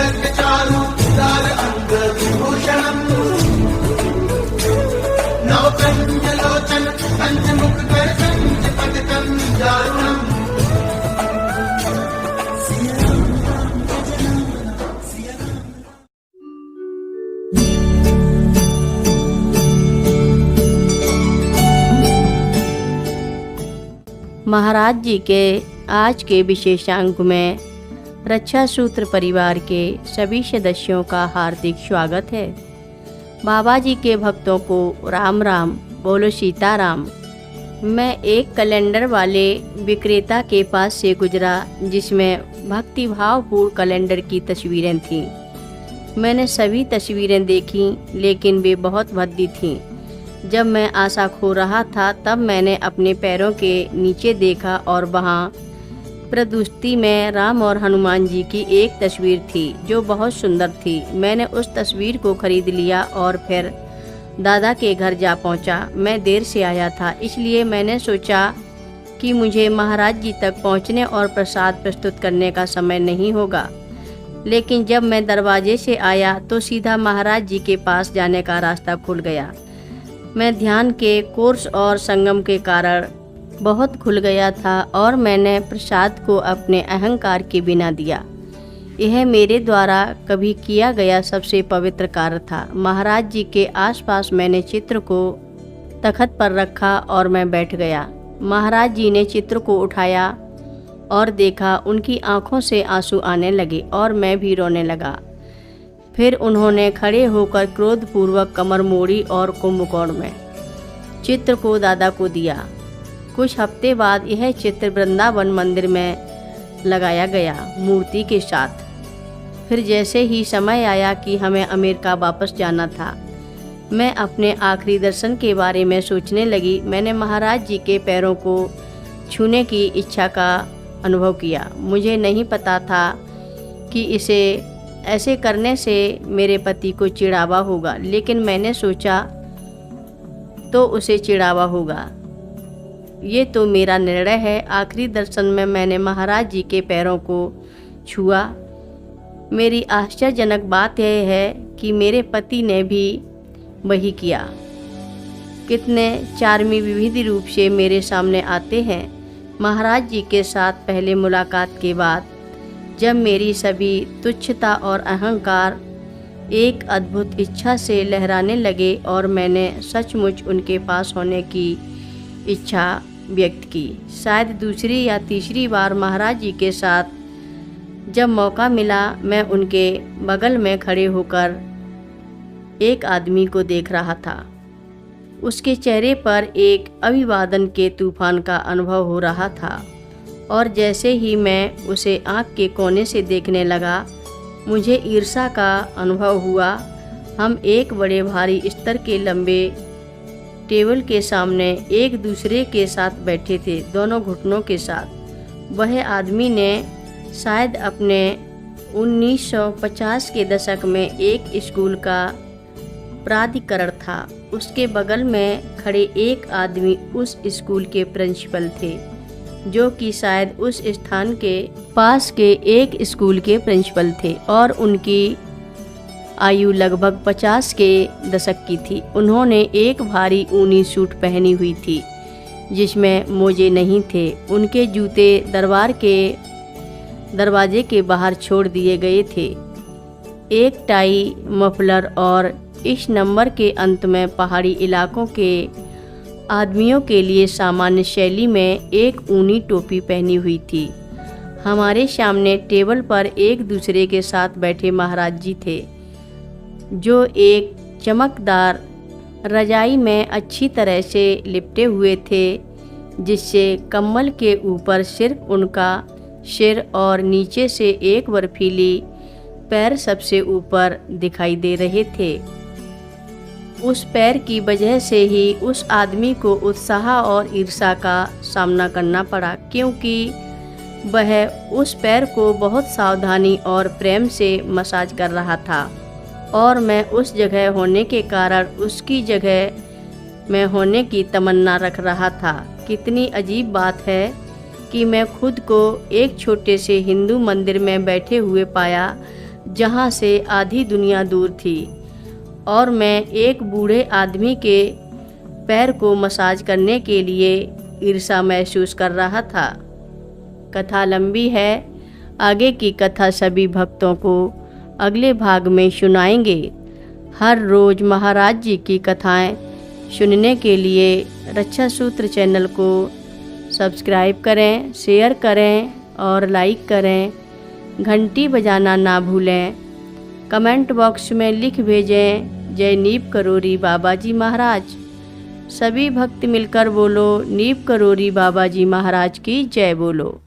चारुदार अंगविभूषणम् नवकन्यलोचन कञ्चमुखकर कञ्चपदकं दारुणम्। महाराज जी के आज के विशेषांक में रक्षा सूत्र परिवार के सभी सदस्यों का हार्दिक स्वागत है। बाबा जी के भक्तों को राम राम, बोलो सीताराम। मैं एक कैलेंडर वाले विक्रेता के पास से गुजरा जिसमें भक्तिभावपूर्ण कैलेंडर की तस्वीरें थीं। मैंने सभी तस्वीरें देखीं लेकिन वे बहुत भद्दी थीं। जब मैं आशा खो रहा था तब मैंने अपने पैरों के नीचे देखा और वहाँ प्रदुष्टि में राम और हनुमान जी की एक तस्वीर थी जो बहुत सुंदर थी। मैंने उस तस्वीर को खरीद लिया और फिर दादा के घर जा पहुँचा। मैं देर से आया था इसलिए मैंने सोचा कि मुझे महाराज जी तक पहुँचने और प्रसाद प्रस्तुत करने का समय नहीं होगा। लेकिन जब मैं दरवाजे से आया तो सीधा महाराज जी के पास जाने का रास्ता खुल गया। मैं ध्यान के कोर्स और संगम के कारण बहुत खुल गया था और मैंने प्रसाद को अपने अहंकार के बिना दिया। यह मेरे द्वारा कभी किया गया सबसे पवित्र कार्य था। महाराज जी के आसपास मैंने चित्र को तख्त पर रखा और मैं बैठ गया। महाराज जी ने चित्र को उठाया और देखा। उनकी आंखों से आंसू आने लगे और मैं भी रोने लगा। फिर उन्होंने खड़े होकर क्रोधपूर्वक कमर मोड़ी और कुंभकोण में चित्र को दादा को दिया। कुछ हफ्ते बाद यह चित्र वृंदावन मंदिर में लगाया गया मूर्ति के साथ। फिर जैसे ही समय आया कि हमें अमेरिका वापस जाना था, मैं अपने आखिरी दर्शन के बारे में सोचने लगी। मैंने महाराज जी के पैरों को छूने की इच्छा का अनुभव किया। मुझे नहीं पता था कि इसे ऐसे करने से मेरे पति को चिढ़ावा होगा, लेकिन मैंने सोचा तो उसे चिढ़ावा होगा। ये तो मेरा निर्णय है। आखिरी दर्शन में मैंने महाराज जी के पैरों को छुआ। मेरी आश्चर्यजनक बात यह है कि मेरे पति ने भी वही किया। कितने चार्मी विविध रूप से मेरे सामने आते हैं। महाराज जी के साथ पहले मुलाकात के बाद जब मेरी सभी तुच्छता और अहंकार एक अद्भुत इच्छा से लहराने लगे और मैंने सचमुच उनके पास होने की इच्छा व्यक्त की। शायद दूसरी या तीसरी बार महाराज जी के साथ जब मौका मिला, मैं उनके बगल में खड़े होकर एक आदमी को देख रहा था। उसके चेहरे पर एक अभिवादन के तूफान का अनुभव हो रहा था और जैसे ही मैं उसे आँख के कोने से देखने लगा, मुझे ईर्ष्या का अनुभव हुआ। हम एक बड़े भारी स्तर के लंबे टेबल के सामने एक दूसरे के साथ बैठे थे, दोनों घुटनों के साथ। वह आदमी ने शायद अपने 1950 के दशक में एक स्कूल का प्राधिकरण था। उसके बगल में खड़े एक आदमी उस स्कूल के प्रिंसिपल थे, जो कि शायद उस स्थान के पास के एक स्कूल के प्रिंसिपल थे और उनकी आयु लगभग 50 के दशक की थी। उन्होंने एक भारी ऊनी सूट पहनी हुई थी जिसमें मोजे नहीं थे। उनके जूते दरवाजे के बाहर छोड़ दिए गए थे। एक टाई, मफलर और इस नंबर के अंत में पहाड़ी इलाकों के आदमियों के लिए सामान्य शैली में एक ऊनी टोपी पहनी हुई थी। हमारे सामने टेबल पर एक दूसरे के साथ बैठे महाराज जी थे, जो एक चमकदार रजाई में अच्छी तरह से लिपटे हुए थे, जिससे कम्बल के ऊपर सिर्फ उनका सिर और नीचे से एक बर्फीली पैर सबसे ऊपर दिखाई दे रहे थे। उस पैर की वजह से ही उस आदमी को उत्साह और ईर्ष्या का सामना करना पड़ा, क्योंकि वह उस पैर को बहुत सावधानी और प्रेम से मसाज कर रहा था और मैं उस जगह होने के कारण उसकी जगह में होने की तमन्ना रख रहा था। कितनी अजीब बात है कि मैं खुद को एक छोटे से हिंदू मंदिर में बैठे हुए पाया, जहाँ से आधी दुनिया दूर थी और मैं एक बूढ़े आदमी के पैर को मसाज करने के लिए ईर्ष्या महसूस कर रहा था। कथा लंबी है, आगे की कथा सभी भक्तों को अगले भाग में सुनाएंगे। हर रोज़ महाराज जी की कथाएं सुनने के लिए रक्षा सूत्र चैनल को सब्सक्राइब करें, शेयर करें और लाइक करें। घंटी बजाना ना भूलें। कमेंट बॉक्स में लिख भेजें, जय नीप करोरी बाबा जी महाराज। सभी भक्त मिलकर बोलो, नीप करोरी बाबा जी महाराज की जय बोलो।